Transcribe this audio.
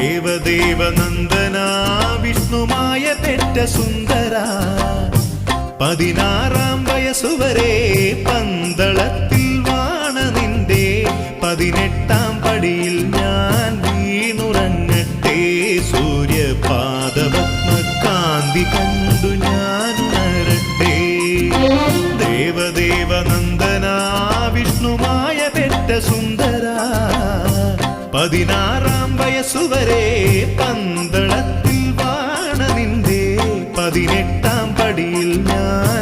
ദേവദേവനന്ദന വിഷ്ണുമായ പെറ്റ സുന്ദര 16 വയസ്സുവരെ പന്തളത്തിൽ വാണ നിന്റെ 18 പടിയിൽ ഞാൻ വീണുറങ്ങട്ടെ. സൂര്യപാദപത്മകാന്തി കണ്ടു ഞാൻ ഉണരട്ടെ. ദേവദേവനന്ദന വിഷ്ണുമായ പെറ്റ സുന്ദര 16 വയസ്സുവരെ പന്തളത്തിൽ വാണ നിന്റെ 18 പടിയിൽ ഞാൻ